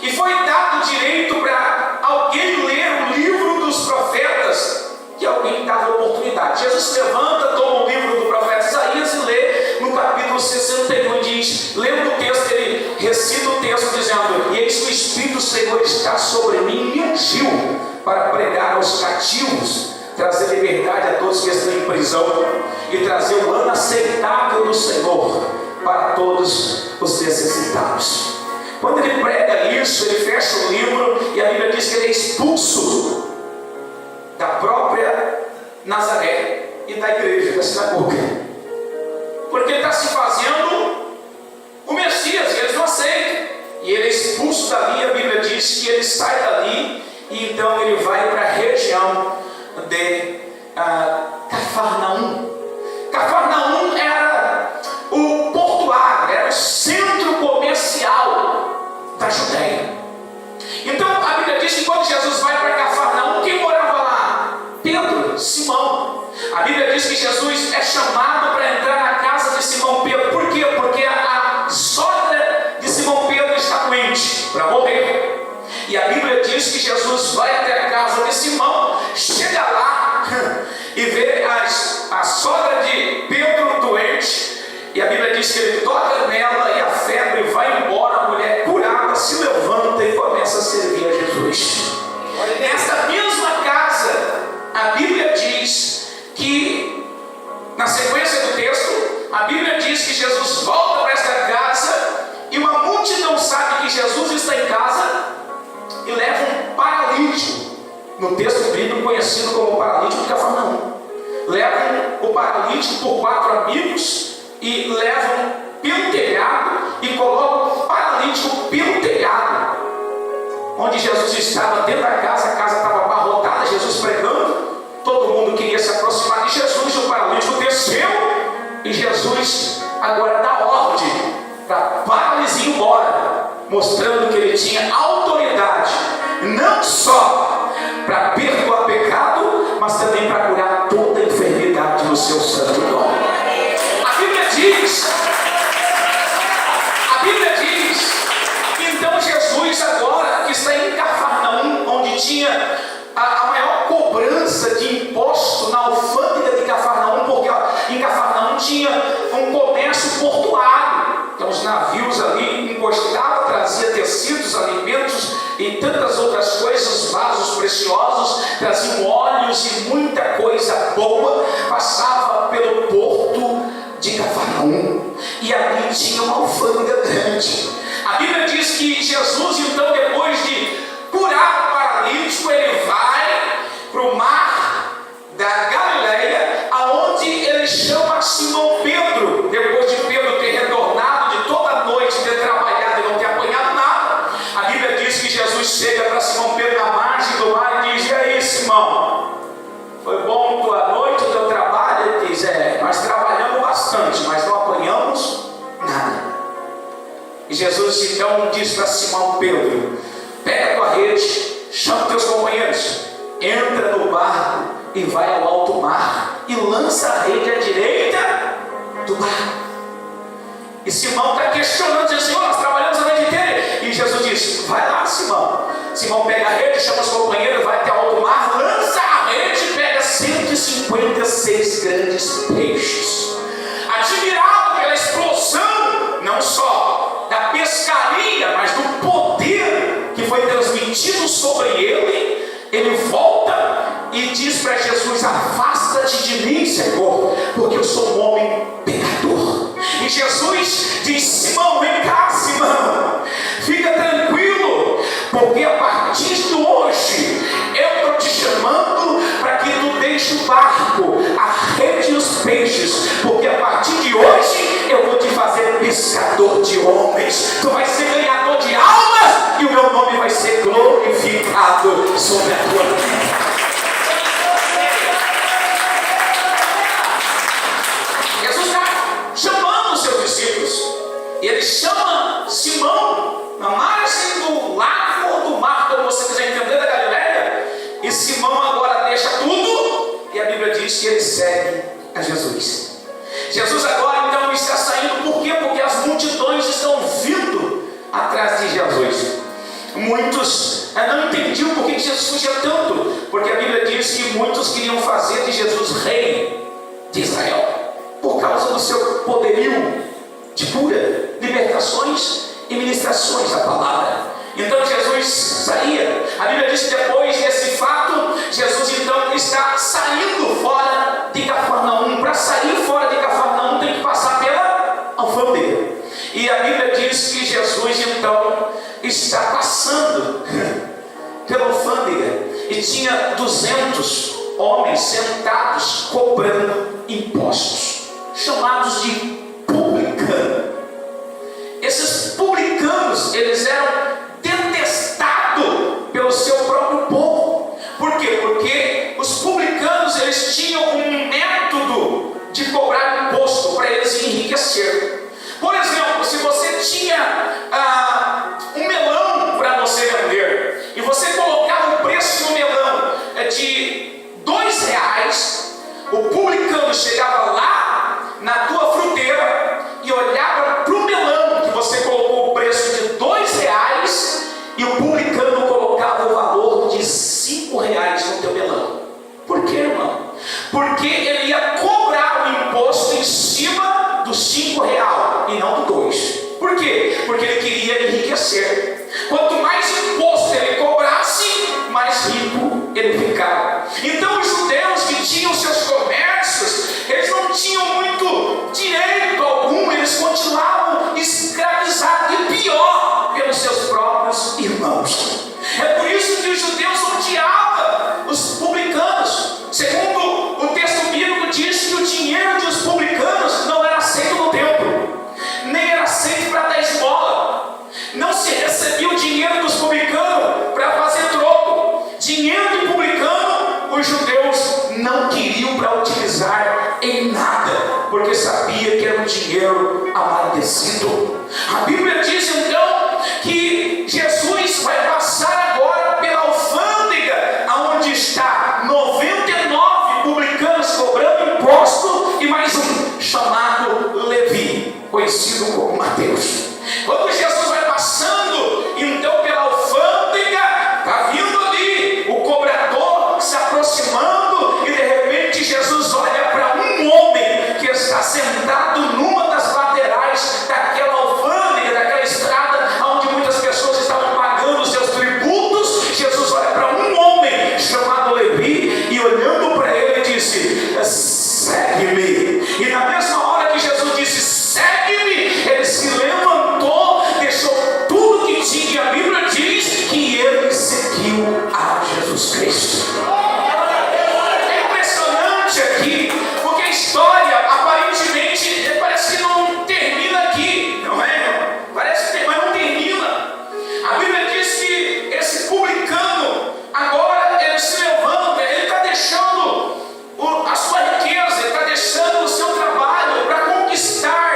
E foi dado direito para alguém ler o livro dos profetas, que alguém dava oportunidade. Jesus se levanta, toma o livro do profeta Isaías e lê no capítulo 61 e diz, lendo o texto, ele recita o texto dizendo: e eis que o Espírito do Senhor está sobre mim e me ungiu para pregar aos cativos, trazer liberdade a todos que estão em prisão e trazer o ano aceitável do Senhor para todos os necessitados. Quando ele prega isso, ele fecha o livro e a Bíblia diz que ele é expulso da própria Nazaré e da igreja, da sinagoga, porque ele está se fazendo o Messias e eles não aceitam, e ele é expulso dali. A Bíblia diz que ele sai dali e então ele vai para a região de Cafarnaum. Cafarnaum era o portuário, era o centro comercial da Judéia. Então a Bíblia diz que quando Jesus vai para Cafarnaum, quem morava lá? Pedro, Simão. A Bíblia diz que Jesus é chamado para entrar na casa de Simão Pedro. Por quê? Porque a sogra de Simão Pedro está doente para morrer. E a Bíblia diz que Jesus vai até a casa de Simão, chega lá e vê a sogra de Pedro doente. E a Bíblia diz que ele toca nela e a febre vai embora. A mulher curada se levanta e começa a servir a Jesus. Nesta mesma casa, a Bíblia diz que, na sequência do texto, a Bíblia diz que Jesus volta para esta casa e uma multidão sabe que Jesus está em casa e leva um paralítico, no texto bíblico conhecido como paralítico de Cafarnaum. Levam o paralítico por 4 amigos e levam pelo telhado e colocam o paralítico pelo telhado, onde Jesus estava dentro da casa. A casa estava abarrotada, Jesus pregando, todo mundo queria se aproximar de Jesus. O paralítico desceu e Jesus agora dá ordem para a paralisia ir embora, mostrando que ele tinha autoridade, não só para perdoar pecado, mas também para curar toda enfermidade no seu santo nome. A Bíblia diz, então Jesus agora que está em Cafarnaum, onde tinha a maior cobrança de imposto na alfândega de Cafarnaum, porque em Cafarnaum tinha um comércio portuário. Então os navios ali encostavam, trazia tecidos, alimentos e tantas outras coisas, vasos preciosos, traziam óleos e muita coisa boa, passava pelo porto de Cafarnaum, e ali tinha uma alfândega grande. A Bíblia diz que Jesus, então, depois de curar o paralítico, ele vai para o mar da Galileia, aonde ele chama Simão Pedro, depois de Pedro ter retornado de toda a noite, ter trabalhado e não ter apanhado nada. A Bíblia diz que Jesus chega para Simão Pedro na margem do mar e diz: e aí, Simão, foi bom tua noite, o teu trabalho? Ele diz: nós trabalhamos bastante, mas não apanhamos nada. E Jesus então diz para Simão Pedro: pega a tua rede, chama teus companheiros, entra no barco e vai ao alto mar e lança a rede à direita do barco. E Simão está questionando, diz: Senhor, nós trabalhamos a noite inteira. E Jesus diz: vai lá, Simão. Simão pega a rede, chama os companheiros, vai até o alto mar, lança a rede e pega 156 grandes peixes. Admirado pela explosão, não só da pescaria, mas do poder que foi transmitido sobre ele, ele volta e diz para Jesus: afasta-te de mim, Senhor, porque eu sou um homem pecador. E Jesus diz: Simão, vem cá, Simão, fica tranquilo, porque a partir de hoje eu estou te chamando para que tu deixe o barco, a rede e os peixes, porque a partir de hoje eu vou te fazer pescador de homens. Tu vais ser ganhador de almas e o meu nome vai ser glorificado sobre a tua vida. Jesus está chamando os seus discípulos e ele chama Simão na margem do lago ou do mar, como você quiser entender, da Galileia. E Simão agora deixa tudo e a Bíblia diz que ele segue a Jesus. Jesus agora então está saindo. Por quê? Porque as multidões estão vindo atrás de Jesus. muitos não entendiam por que Jesus fugia tanto, porque a Bíblia diz que muitos queriam fazer de Jesus rei de Israel, por causa do seu poderio de cura, libertações e ministrações da palavra. Então Jesus saía. A Bíblia diz que depois desse fato, Jesus então está saindo fora de Cafarnaum. Para sair fora de Cafarnaum tem que passar pela alfândega. E a Bíblia diz que Jesus então está passando pela alfândega e tinha 200 homens sentados cobrando impostos, chamados de publicanos. Esses publicanos, eles eram detestados pelo seu próprio povo. Por quê? Porque os publicanos, eles tinham um método de cobrar imposto para eles enriquecer. Por exemplo, se você tinha um melão para você vender e você colocava o preço no melão de R$2, o publicano chegava lá na tua fruteira e olhava para o melão que você colocou o preço de R$2 e o publicano colocava o valor de R$5 no teu melão. Por quê, irmão? Porque ele ia cobrar o imposto em cima do R$5 e não do 2. Por quê? Porque ele queria enriquecer. Quanto mais imposto ele cobrasse, mais rico ele ficava. Então os judeus que tinham seus comércios, eles não tinham muito direito algum, eles continuavam escravizados e pior, pelos seus próprios irmãos. É por isso que os judeus odiavam os publicanos. Segundo o texto bíblico diz que o dinheiro dos publicanos não era aceito no templo, nem era aceito para dar esmola. Não se recebia o dinheiro dos publicanos para fazer troco. Dinheiro de publicano, os judeus não queriam para utilizar em nada, porque sabia que era um dinheiro amadurecido. A Bíblia diz então que Jesus vai passar agora pela alfândega, onde está 99 publicanos cobrando imposto e mais um chamado Levi, conhecido como Mateus. Quando Jesus vai passando então pela alfândega, está vindo ali o cobrador se aproximando e de repente Jesus olha para um homem que está sentado numa das laterais daquela alfândega, daquela estrada onde muitas pessoas estavam pagando os seus tributos. Jesus olha para um homem chamado Levi e olhando para ele disse: segue-me. E na mesma hora que Jesus disse: segue-me, ele se levantou, deixou tudo que tinha. A Bíblia diz que ele seguiu a Jesus Cristo. É impressionante aqui, porque a história aparentemente parece que não termina aqui, não é? Parece que mas não termina. A Bíblia diz que esse publicano agora ele se levanta, ele está deixando a sua riqueza, ele está deixando o seu trabalho para conquistar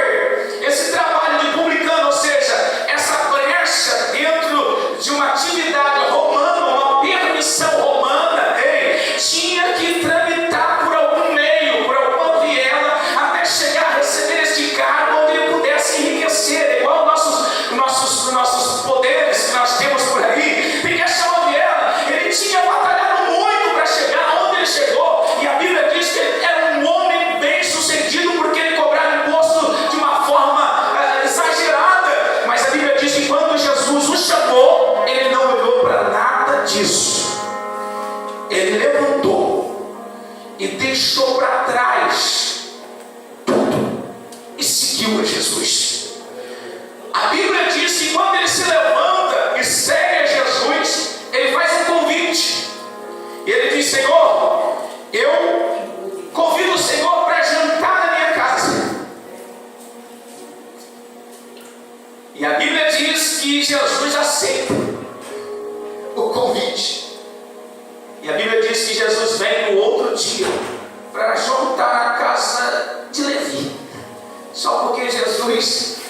esse trabalho de publicano, ou seja, essa brecha dentro de uma atividade romana, uma permissão romana, tinha que tramitar por algum meio, por alguma viela, até chegar a receber este cargo onde ele pudesse enriquecer, igual nossos poderes que nós temos por aí. Tem que achar uma viela. Ele tinha batalhado muito para chegar onde ele chegou, e a Bíblia diz que ele era um homem bem sucedido porque ele cobrava imposto de uma forma exagerada. Mas a Bíblia diz que quando Jesus o chamou, ele não olhou para nada disso. Ele levantou e deixou para trás tudo e seguiu a Jesus. A Bíblia diz que quando ele se levanta e segue a Jesus, ele faz um convite. E ele diz: Senhor, eu convido o Senhor para jantar na minha casa. E a Bíblia diz que Jesus aceita o convite. E a Bíblia diz que Jesus vem no outro dia para jantar na casa de Levi. Só porque Jesus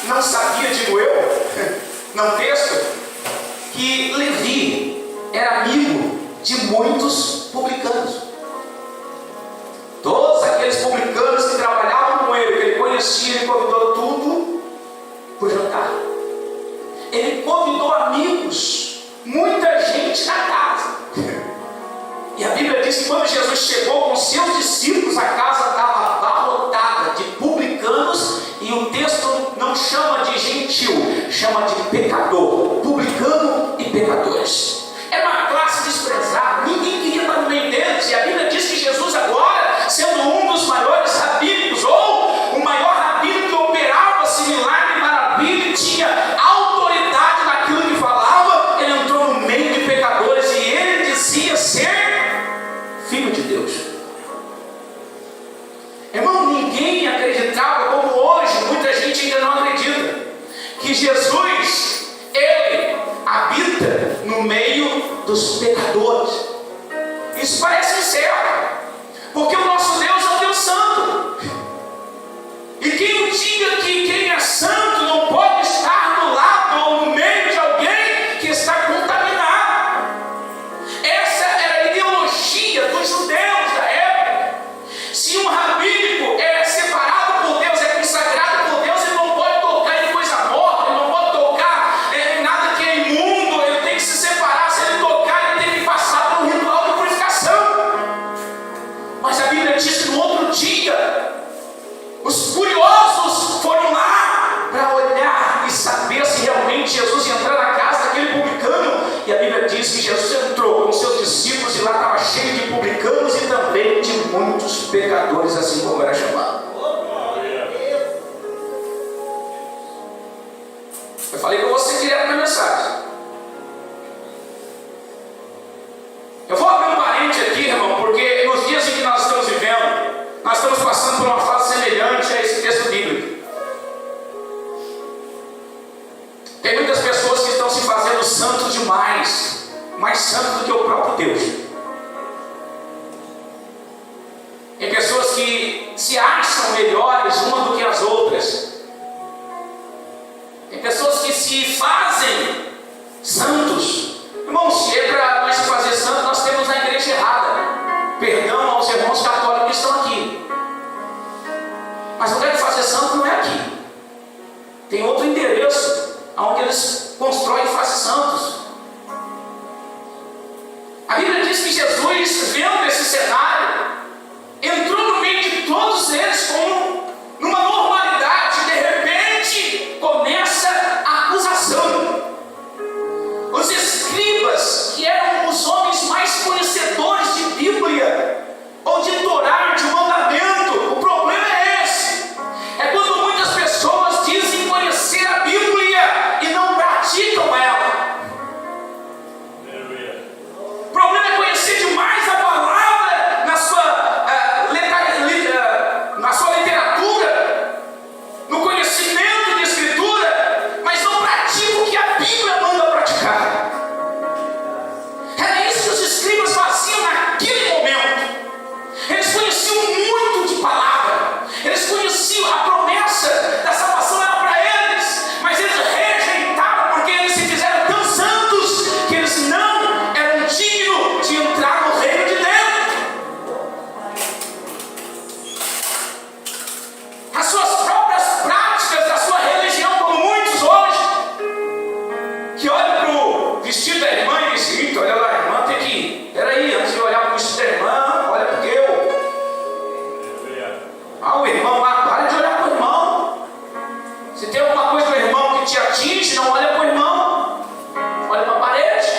não sabia, digo eu, não texto, que Levi era amigo de muitos publicanos. Todos aqueles publicanos que trabalhavam com ele, que ele conhecia, ele convidou tudo por jantar. Ele convidou amigos chama de pecador, publicano e pecadores. Era uma classe desprezada, ninguém queria estar no meio deles. E a Bíblia diz que Jesus agora, sendo um dos maiores rabínicos, ou o maior rabino que operava milagre e maravilha, tinha autoridade naquilo que falava, ele entrou no meio de pecadores e ele dizia ser filho de Deus. Irmão, ninguém acreditava como hoje, muita gente ainda não acredita, que Jesus, ele habita no meio dos pecadores. Isso parece certo, porque o nosso Deus é um Deus santo. E quem diga que quem é santo não pode estar do lado ou no meio de alguém que está contaminado. Essa era a ideologia dos judeus da época. Se um rabínico é separado por Deus, é consagrado por Deus, ele não pode tocar em coisa morta, ele não pode tocar em nada que é imundo, ele tem que se separar. Se ele tocar, ele tem que passar por um ritual de purificação. Mas a Bíblia diz que no outro dia, os curiosos foram lá para olhar e saber se realmente Jesus ia entrar na casa daquele publicano. E a Bíblia diz que Jesus entrou com seus discípulos e lá estava cheio de publicanos e também de muitos pecadores, assim como era chamado. Eu falei que eu vou ser direto na mensagem. Eu vou abrir um parente aqui, irmão, porque nos dias em que nós estamos vivendo, nós estamos passando por uma fase semelhante a esse texto bíblico. Tem muitas pessoas que estão se fazendo santos demais, mais santos do que o próprio Deus. Tem pessoas que se acham melhores umas do que as outras. Tem pessoas que se fazem santos. Irmão, se é para nós se fazer santos, nós temos na igreja errada. Perdão aos irmãos católicos que estão aqui. Mas o lugar de fazer santo não é aqui. Tem outro endereço, onde eles constroem e fazem santos. A Bíblia diz que Jesus, vendo esse cenário, entrou no meio de todos eles como numa normalidade. De repente, começa a acusação. Os escribas, que eram os homens mais conhecedores de Bíblia, ou de Torá, de mandamento, o problema é esse. É quando muitas pessoas dizem conhecer a Bíblia e não praticam ela. O problema é conhecer demais a palavra na sua literatura, no conhecimento de Escritura, mas não pratica o que a Bíblia manda praticar. Era isso que os escribas faziam naquele momento. Eles conheciam muito de palavra, eles conheciam a promessa da salvação, era para eles, mas eles rejeitaram porque eles se fizeram tão santos que eles não eram dignos de entrar no reino de Deus. As suas próprias práticas da sua religião, como muitos hoje, que olham para o vestido da irmã e dizem: olha lá, a irmã tem que, peraí, antes de olhar para o vestido da irmã, olha porque eu. O irmão lá, para de olhar para o irmão. Se tem alguma coisa do irmão que te atinge, não olha para o irmão, olha para a parede.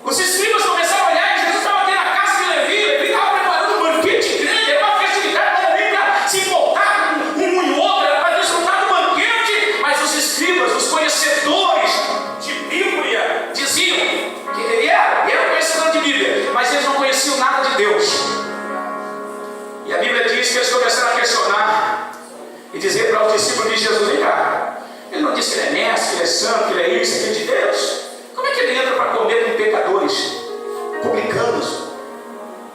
Os escribas começaram a olhar e Jesus estava dentro da casa de Levi. Levi estava preparando um banquete grande, era uma festividade, não era nem para se importar com um e outro, era para desfrutar do banquete. Mas os escribas, os conhecedores de Bíblia, diziam que ele era conhecedor de Bíblia, mas eles não conheciam nada de Deus. E a Bíblia diz que eles começaram a questionar e dizer para os discípulos de Jesus: vem cá, ele não disse que ele é mestre, que ele é santo, que ele é isso, que ele é de Deus? Como é que ele entra para comer com pecadores, publicanos,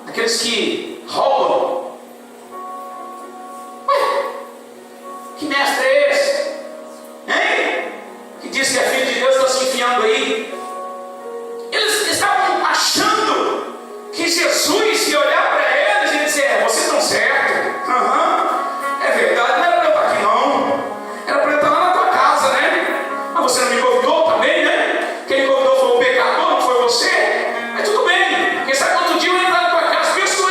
aqueles que roubam? Ué, que mestre é esse? Hein? Que diz que é filho de Deus, está se enfiando aí. Eles estavam achando que Jesus ia olhar para eles e dizer: vocês estão certos, é verdade, não era para eu estar aqui não, era para eu estar lá na tua casa, né? Mas você não me convidou também, né? Quem me convidou foi o pecador, não foi você? Mas tudo bem, quem sabe quanto dia eu entrar na tua casa, penso eu.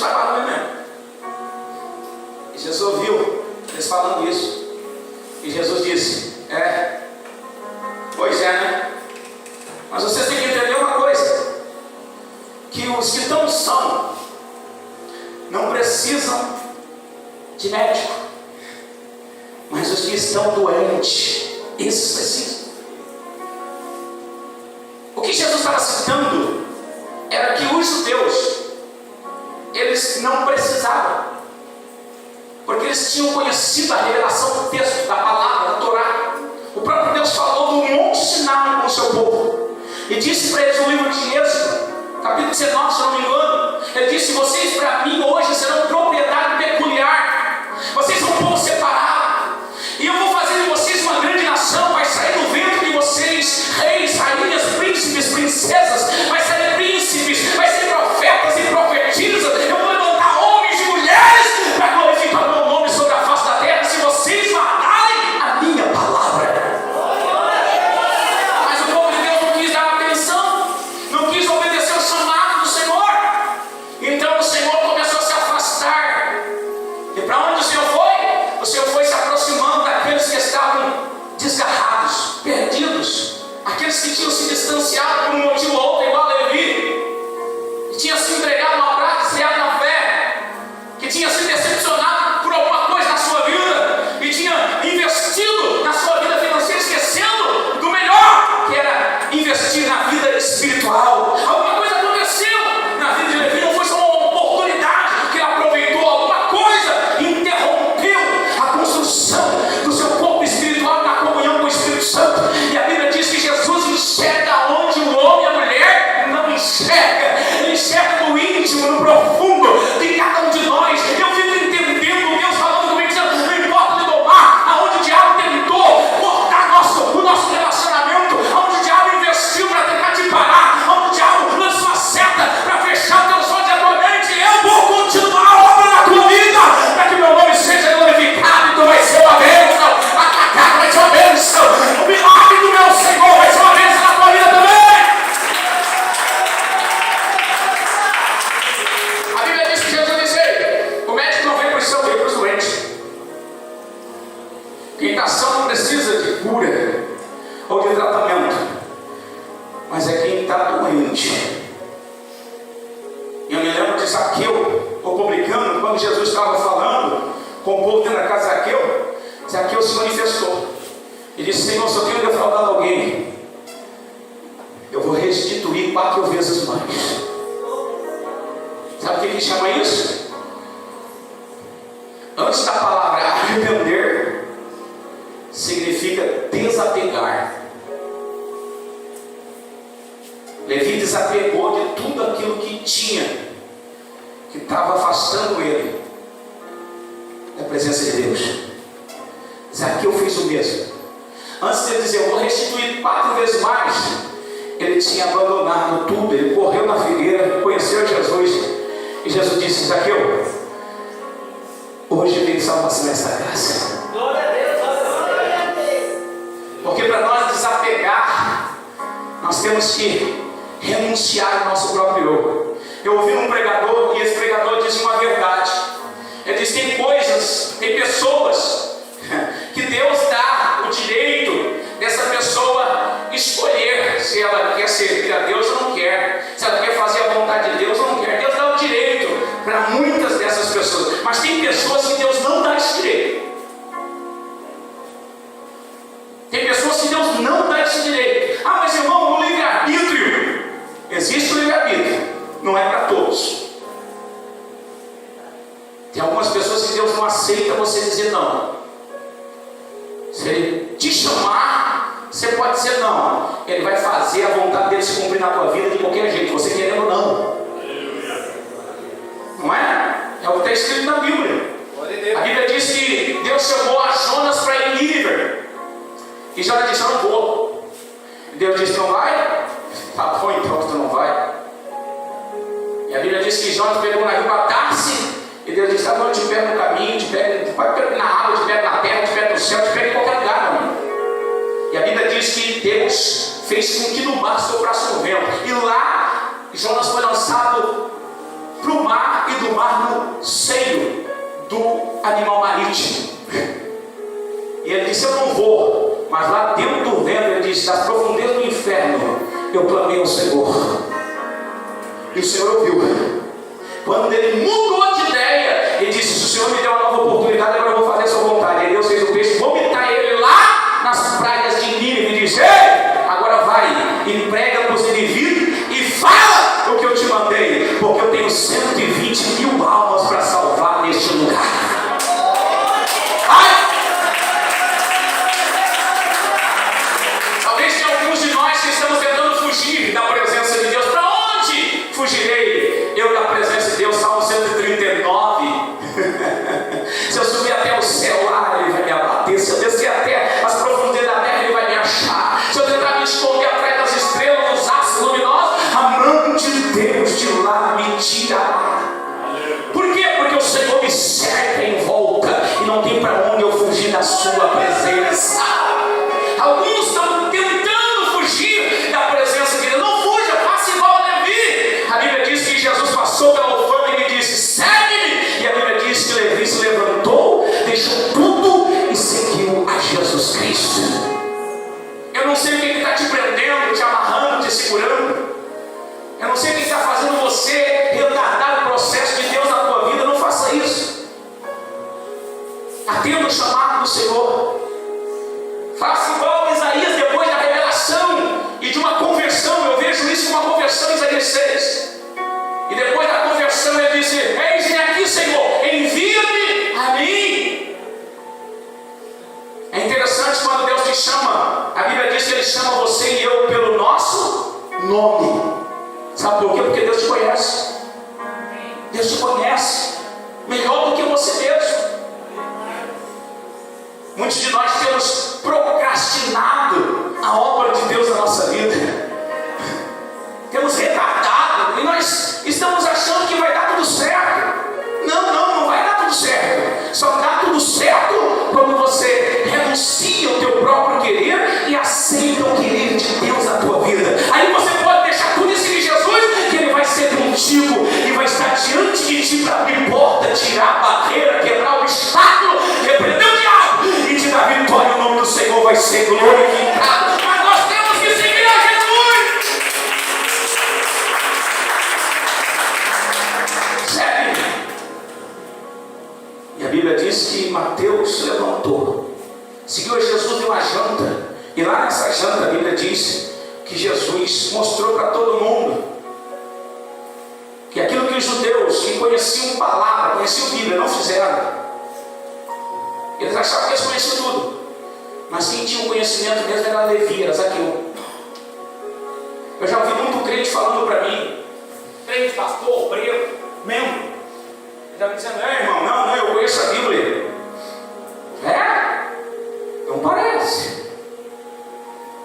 vai barulho mesmo. E Jesus ouviu eles falando isso. E Jesus disse: pois é, né? Mas vocês têm que entender uma coisa: que os que estão são não precisam de médico, mas os que estão doentes, esses precisam. O que Jesus estava citando era que os judeus, eles não precisavam, porque eles tinham conhecido a revelação do texto, da palavra, da Torá. O próprio Deus falou do monte Sinai com o seu povo e disse para eles no livro de Êxodo, capítulo 19, se não me engano, ele disse: vocês para mim hoje serão propriedade peculiar, vocês são um povo separado, e eu vou fazer de vocês uma grande nação. Vai sair do ventre de vocês reis, rainhas, príncipes, princesas, vai sair príncipes, vai ser profetas e profetisas. Eu vou levantar homens e mulheres para glorificar o meu nome sobre a face da terra, se vocês guardarem a minha palavra. Mas o povo de Deus não quis dar atenção, não quis obedecer o chamado do Senhor. Então o Senhor começou a se afastar. E para onde o Senhor foi? O Senhor foi se aproximando daqueles que estavam desgarrados, perdidos, aqueles que tinham se distanciado por um motivo ou outro, igual a Levi, que tinha se entregado uma prática, criado na fé, que tinha se decepcionado por alguma coisa na sua vida e tinha investido na sua vida financeira, esquecendo do melhor, que era investir na vida espiritual. Alguma coisa aconteceu na vida de Levi, não foi só uma oportunidade que ele aproveitou, alguma coisa interrompeu a construção do seu corpo espiritual na comunhão com o Espírito Santo. E a Bíblia diz que Jesus enxerga onde o homem e a mulher não enxerga. Ele enxerga no íntimo, no profundo de cada um de nós. Eu fico entendendo Deus falando comigo, dizendo: não importa de domar aonde o diabo tentou cortar o nosso relacionamento, aonde o diabo investiu para tentar te parar, aonde o diabo lança uma seta para fechar o teu sonho de atualmente, eu vou continuar a obra na tua vida, para que meu nome seja glorificado e tu vai ser uma bênção, a tua casa vai ser uma bênção, o milagre do meu Senhor vai ser uma bênção na tua vida também. A Bíblia diz que Jesus disse: o médico não vem para os sãos, vem para os doentes. Quem está são não precisa de cura ou de tratamento, mas é quem está doente. Eu me lembro de Zaqueu, o publicano, quando Jesus estava falando com o povo dentro da casa de Zaqueu, Zaqueu se manifestou e disse: Senhor, se eu tenho defraudado alguém, eu vou restituir 4 vezes mais. Sabe o que ele chama isso? Antes da palavra arrepender, significa desapegar. Levi desapegou de tudo aquilo que tinha, que estava afastando ele da presença de Deus. Zaqueu fez o mesmo. Antes de ele dizer: eu vou restituir 4 vezes mais, ele tinha abandonado tudo. Ele correu na figueira, conheceu Jesus, e Jesus disse: Zaqueu, hoje vem salvação nessa casa. Glória a Deus, glória a Deus. Porque para nós desapegar, nós temos que renunciar ao nosso próprio eu. Eu ouvi um pregador, e esse pregador disse uma verdade. Ele disse: tem coisas, tem pessoas que Deus dá o direito dessa pessoa escolher se ela quer servir a Deus ou não quer, se ela quer fazer a vontade de Deus ou não quer. Deus dá o direito para muitas dessas pessoas, mas tem pessoas que Deus não dá esse direito. Tem pessoas que Deus não dá esse direito. Ah, mas irmão, o livre-arbítrio. Existe o livre-arbítrio, não é para todos. Tem algumas pessoas que Deus não aceita você dizer não. Se Ele te chamar, você pode dizer não. Ele vai fazer a vontade dele se cumprir na tua vida de qualquer jeito, você querendo ou não. Não é? É o que está escrito na Bíblia. A Bíblia diz que Deus chamou a Jonas para ir Nínive. E Jonas disse: eu não vou. E Deus disse: não vai? Tá bom, então tu não vai. E a Bíblia diz que Jonas pegou o navio para Tarse. E Deus disse: tá bom, eu te pego no caminho, te pego na água, te pego na terra, te pego no céu, te pego em qualquer lugar, meu amigo. E a Bíblia diz que Deus fez com que no mar soprasse um vento. E lá Jonas foi lançado para o mar e do mar no seio do animal marítimo. E ele disse: eu não vou, mas lá dentro do vento, ele disse: das profundezas do inferno eu clamei ao Senhor, e o Senhor ouviu. Quando ele mudou de ideia, ele disse: se o Senhor me deu uma nova oportunidade, agora eu vou fazer a sua vontade. E Deus fez o peixe vomitar ele lá nas praias de Nínive e disse: ei, agora vai e prega para os indivíduos e fala o que eu te mandei, porque eu tenho 120.000 almas para salvar neste lugar. Vai! Talvez tenha alguns de nós que estamos tentando fugir da presença de Deus. Para onde fugirei eu da presença de Deus? Salmo 139. Se eu subir até o céu, lá ele vai me abater. Se eu descer até as profundezas da terra, ele vai me achar. Se eu tentar me esconder atrás das estrelas, dos astros luminosos, a mão de Deus de lá me tirará. Por quê? Porque o Senhor me cerca em volta e não tem para onde eu fugir da sua presença. Alguns estão tentando fugir da presença de Deus. Não fuja, faça igual a Levi. A Bíblia diz que Jesus passou pela alfândega e disse: segue-me. E a Bíblia diz que Levi se levantou, deixou tudo e seguiu a Jesus Cristo. Eu não sei o que está te prendendo, te amarrando, te segurando. Eu não sei o que está fazendo você retardar o processo de Deus na tua vida. Não faça isso. Atenda o chamado do Senhor. Faça igual Isaías depois da revelação e de uma conversão. Eu vejo isso como uma conversão em Isaías 6. E depois da conversão ele disse: eis-me aqui, Senhor, envia-me a mim. É interessante quando Deus te chama. A Bíblia diz que Ele chama você e eu pelo nosso nome. Sabe por quê? Porque Deus te conhece. Deus te conhece melhor do que você mesmo. Muitos de nós temos procrastinado a obra de Deus na nossa vida. Temos retardado e nós estamos achando que vai dar tudo certo. Não vai dar tudo certo. Só dá tudo certo quando você renuncia ao teu próprio querer e aceita o querer de Deus na tua vida. Aí você pode deixar tudo e seguir Jesus, que Ele vai ser contigo e vai estar diante de ti para abrir porta, tirar a barreira, quebrar o obstáculo, repreender o diabo e te dar vitória. O nome do Senhor vai ser glorificado. Mas nós temos que seguir a Jesus. Segue. E a Bíblia diz que Mateus se levantou, seguiu a Jesus em uma janta. E lá nessa janta a Bíblia diz que Jesus mostrou para todo mundo que aquilo que os judeus que conheciam palavra, conheciam Bíblia, não fizeram. Eles achavam que eles conheciam tudo, mas quem tinha o conhecimento mesmo era Levi, era Zaqueu. Eu já ouvi muito crente falando para mim, crente, pastor, preto, membro, já me dizendo: irmão, não, eu conheço a Bíblia. Não parece,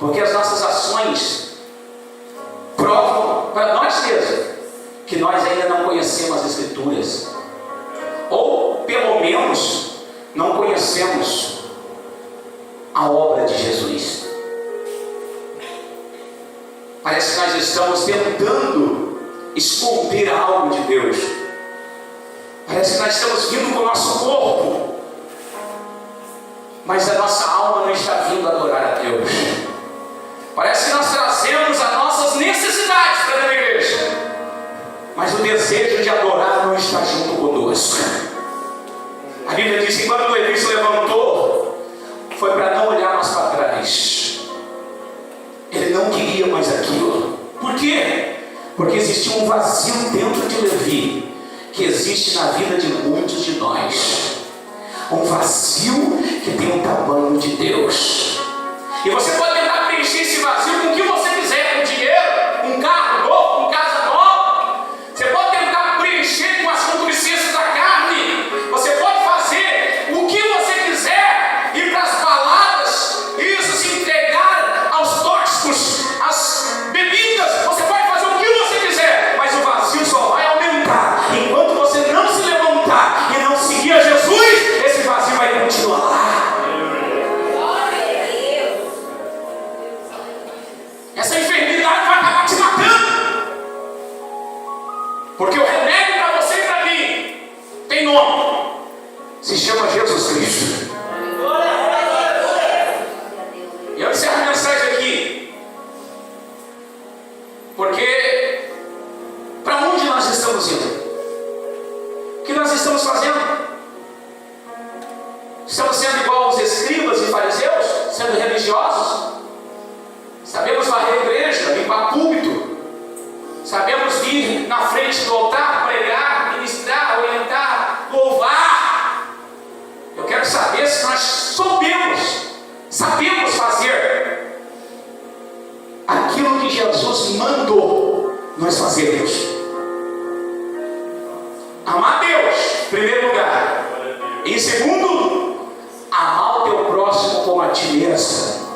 porque as nossas ações provam para nós mesmos que nós ainda não conhecemos as Escrituras, ou pelo menos não conhecemos a obra de Jesus. Parece que nós estamos tentando esconder algo de Deus. Parece que nós estamos vindo com o nosso corpo, mas a nossa alma não está vindo adorar a Deus. Parece que nós trazemos as nossas necessidades para dentro da igreja, mas o desejo de adorar não está junto conosco. A Bíblia diz que quando Levi se levantou, foi para não olhar mais para trás. Ele não queria mais aquilo. Por quê? Porque existia um vazio dentro de Levi, que existe na vida de muitos de nós. Um vazio que tem o tamanho de Deus. E você pode tentar preencher esse vazio com o que você quiser, com dinheiro, um carro novo, com casa nova. Você pode tentar preencher com as concupiscências da carne. Você pode fazer o que você quiser, ir para as baladas, isso, se entregar aos tóxicos, às bebidas. Você pode fazer o que você quiser, mas o vazio só vai aumentar. Enquanto você não se levantar e não seguir a Jesus, esse vazio vai continuar. Porque para onde nós estamos indo? O que nós estamos fazendo? Estamos sendo igual aos escribas e fariseus, sendo religiosos? Sabemos varrer a igreja, limpar púlpito, sabemos vir na frente do altar, pregar, ministrar, orientar, louvar. Eu quero saber se nós sabemos fazer aquilo que Jesus mandou nós fazermos. Amar Deus, em primeiro lugar. Em segundo, amar o teu próximo como a ti mesmo.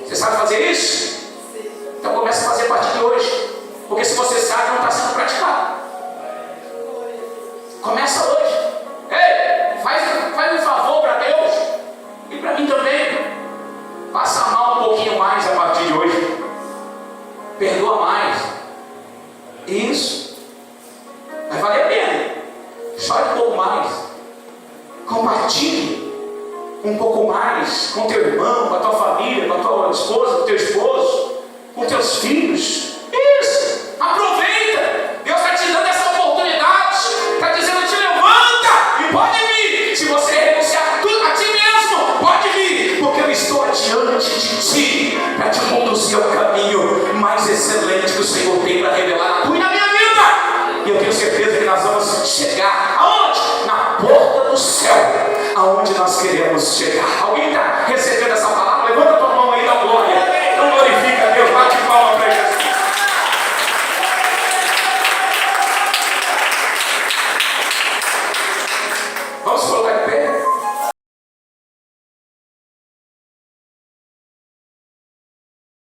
Você sabe fazer isso? Então comece a fazer a partir de hoje. Porque se você sabe, não está sendo praticado. Começa hoje. Ei, faz um favor para Deus. E para mim também. Passa a amar um pouquinho mais a partir de hoje. Perdoa mais. Isso. Vai valer a pena. Chore um pouco mais. Compartilhe um pouco mais com teu irmão, com a tua família, com a tua esposa, com o teu esposo, com teus filhos. Isso. Aproveita. Deus está te dando essa oportunidade. Está dizendo: te levanta e pode vir. Se você renunciar tudo a ti mesmo, pode vir. Porque eu estou diante de ti para te conduzir ao caminho mais excelente que o Senhor tem para revelar na tua e na minha vida. E eu tenho certeza que nós vamos chegar aonde? Na porta do céu, aonde nós queremos chegar. Alguém